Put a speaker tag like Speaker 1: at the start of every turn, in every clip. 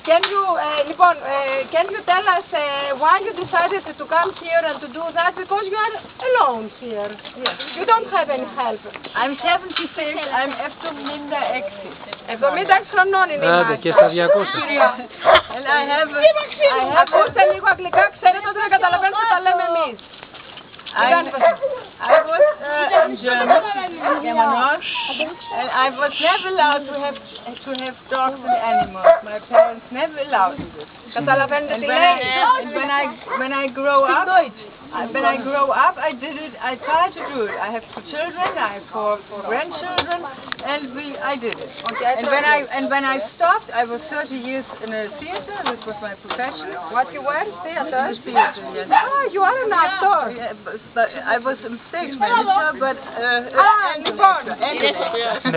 Speaker 1: can you tell us why you decided to come here and to do that? Because you are alone here.
Speaker 2: Yes.
Speaker 1: You don't have any help.
Speaker 2: I'm 76, I'm 76.
Speaker 1: 76 χρονών είναι η
Speaker 3: Άντε και στα 200.
Speaker 2: And I have
Speaker 1: Ακούστε λίγο αγγλικά, ξέρετε ότι δεν καταλαβαίνετε τι τα λέμε εμείς.
Speaker 2: I was in German, and I was never allowed to have dogs and animals. My parents never allowed it.
Speaker 1: Καταλαβαίνετε
Speaker 2: And
Speaker 1: τι λέει.
Speaker 2: when I grow up, I did it. I tried to do it. I have 2 children. I have 4 grandchildren, and I did it. And when I stopped, I was 30 years in a theater. This was my profession.
Speaker 1: What you were? Theater?
Speaker 2: Theater, yes.
Speaker 1: Ah, you are an actor.
Speaker 2: But I was a stage manager, but
Speaker 1: Λοιπόν,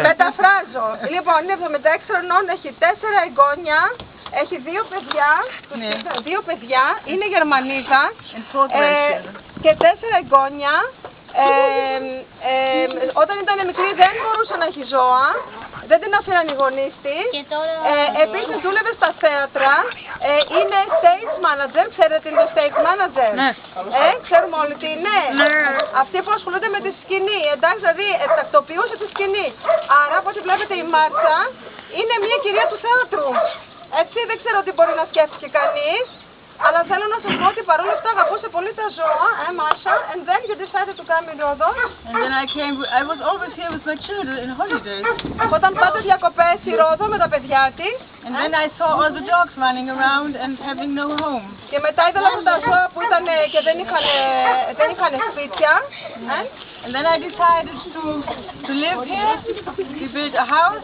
Speaker 1: μεταφράζω. Λοιπόν, είναι 76 χρονών, έχει 4 εγγόνια, έχει 2 παιδιά,
Speaker 2: Ναι.
Speaker 1: 2 παιδιά, είναι Γερμανίδα και 4 εγγόνια. Όταν ήταν μικρή δεν μπορούσε να έχει ζώα, δεν την αφήναν οι γονείς της. Επίσης δούλευε στα θέατρα, είναι stage manager, ξέρετε τι είναι το stage manager?
Speaker 2: Ναι.
Speaker 1: Ξέρουμε όλοι τι είναι.
Speaker 2: Ναι.
Speaker 1: Αυτοί που ασχολούνται με τη σκηνή, εντάξει, δηλαδή τακτοποιούσε τη σκηνή. Άρα από ό,τι βλέπετε η Μάρτσα είναι μια κυρία του θέατρου. Έτσι δεν ξέρω τι μπορεί να σκέφτηκε κανείς. Αλλά θέλω να σας πω ότι παρόλα αυτά αγαπούσε πολύ τα ζώα, Μάρσα, and then you decided to come in Rhodos.
Speaker 2: And then I was always here with my children in holidays.
Speaker 1: Όταν πάτε διακοπές στη Ρόδο με τα παιδιά της.
Speaker 2: And then I saw all the dogs running around and having no home.
Speaker 1: Και μετά είδα αυτά τα ζώα που ήταν και δεν είχαν σπίτια.
Speaker 2: And then I decided to live here. We built a house,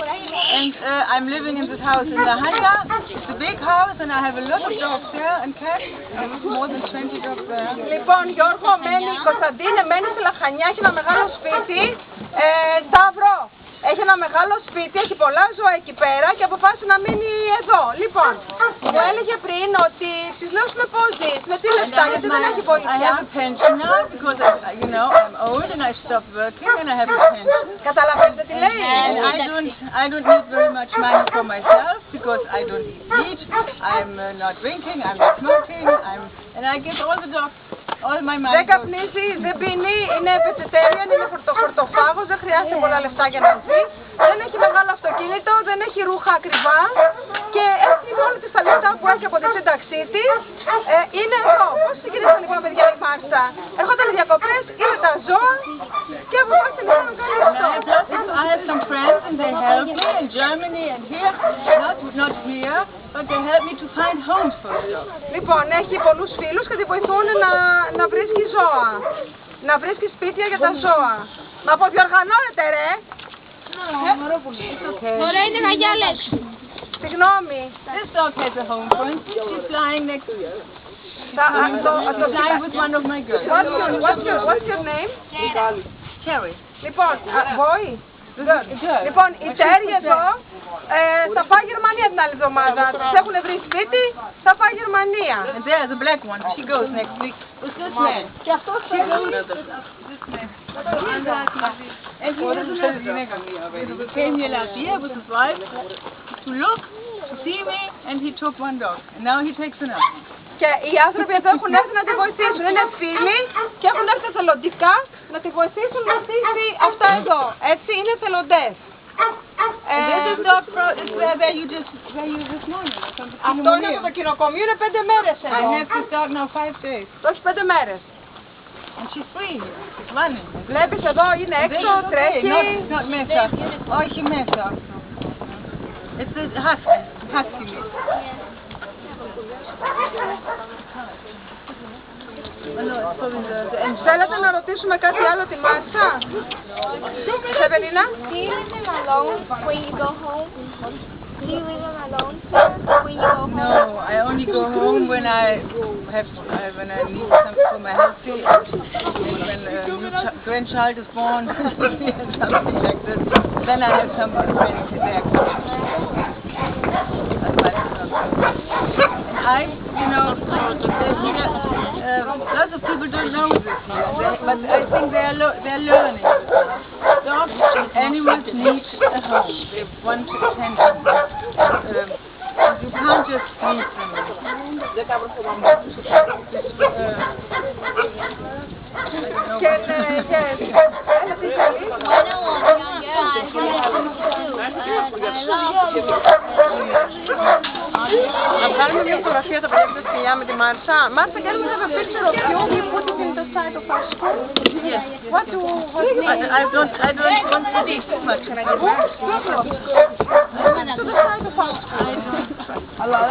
Speaker 2: and I'm living in this house in La Handa. It's a big house, and I have a lot of dogs there and cats. I have more than 20 dogs there.
Speaker 1: Λοιπόν, Γιώργο, η Κωνσταντίνε μένει στη Λαχανιά, έχει ένα μεγάλο σπίτι. Σταύρο, έχει ένα μεγάλο σπίτι, έχει πολλά ζώα εκεί πέρα και αποφάσισε να μείνει εδώ. Λοιπόν, μου έλεγε πριν ότι της λέω με πώς ζεις, με τι λεφτά, γιατί δεν έχει
Speaker 2: I
Speaker 1: βοήθεια.
Speaker 2: have a pension now because I'm old and I stopped working and I have a pension.
Speaker 1: Καταλαβαίνετε τι λέει.
Speaker 2: And I don't need very much money for myself because I don't eat. I'm not drinking. I'm not smoking. And I give all the dogs all my money.
Speaker 1: Δεν καπνίζει, δεν πίνει, είναι vegetarian, είναι χορτοφάγος, δεν χρειάζεται πολλά λεφτά για να ζει. Δεν έχει μεγάλο αυτοκίνητο, δεν έχει ρούχα ακριβά και έτσι με όλα τα λεφτά που έχει από τη σύνταξή της είναι εδώ. Πώς συγκινήσαν λοιπόν παιδιά η Μάρσα? Έρχονταν οι διακοπές, είδε τα ζώα και αποφάσισε να κάνει αυτό.
Speaker 2: I have some friends and they help me in Germany and here, not here, but they help me to find homes for the dogs.
Speaker 1: Λοιπόν, έχει πολλούς φίλους και τη βοηθούν να βρίσκει ζώα, να βρίσκει σπίτια για τα ζώα. Μα αποδιοργανώνεται ρε!
Speaker 4: Ωραία είναι να γυαλέξω.
Speaker 1: Συγγνώμη.
Speaker 2: This dog has a home, for instance. She's flying next to you. She's flying with one of my girls.
Speaker 1: What's your name?
Speaker 2: Cherry.
Speaker 1: Λοιπόν, boy. Λοιπόν, η Τέρι εδώ θα πάει Γερμανία την άλλη εβδομάδα. Τους έχουν βρει σπίτι, θα πάει Γερμανία.
Speaker 2: And there's a black one. She goes next week with this man.
Speaker 1: Και αυτός
Speaker 2: She goes with this man. And he came here last year with his wife to look, to see me, and he took 1 dog. And now he takes another.
Speaker 1: Και οι άνθρωποι εδώ έχουν έρθει να τη βοηθήσουν. Είναι φίλοι και έχουν έρθει εθελοντικά να τη βοηθήσουν να στήσει αυτά εδώ. Έτσι είναι εθελοντές. Αυτό είναι από το κοινοκομείο, είναι 5 μέρες εδώ.
Speaker 2: I have this dog now 5 days.
Speaker 1: Το έχει 5 μέρες.
Speaker 2: And she's free. She's running.
Speaker 1: Βλέπεις εδώ είναι έξω, τρέχει.
Speaker 2: Not μέσα. Όχι μέσα. It's a husky. Husky meat.
Speaker 1: Θέλετε να ρωτήσουμε κάτι άλλο τη Μάρσα? Σεβελίνα?
Speaker 4: Do you live alone when you go home? Do you live alone when you go home?
Speaker 2: No, I only go home when I need something for my healthy, when a new grandchild is born, something like this. Then I have somebody waiting to back. And lots of people don't know this here, but I think they're learning. Dogs and animals need a home. They want attention.
Speaker 1: Yes. Έλα, τι θέλεις? Να βγάλουμε μια φωτογραφία τα παιδιά και τα σκυλιά με τη Μάρσα. Μάρσα, can we have a picture of you? We put it in the side of our school.
Speaker 2: Yes.
Speaker 1: What
Speaker 2: I don't want to see too much. Can I go back?
Speaker 1: to the side of our school.
Speaker 2: Allah,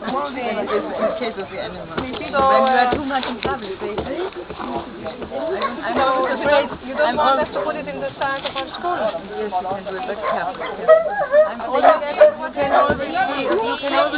Speaker 2: in case of the animal.
Speaker 1: So,
Speaker 2: When you are too much in public, I'm not afraid.
Speaker 1: you don't want us to put it in the side of our school?
Speaker 2: Yes, you can do it, but careful. I'm saying you can always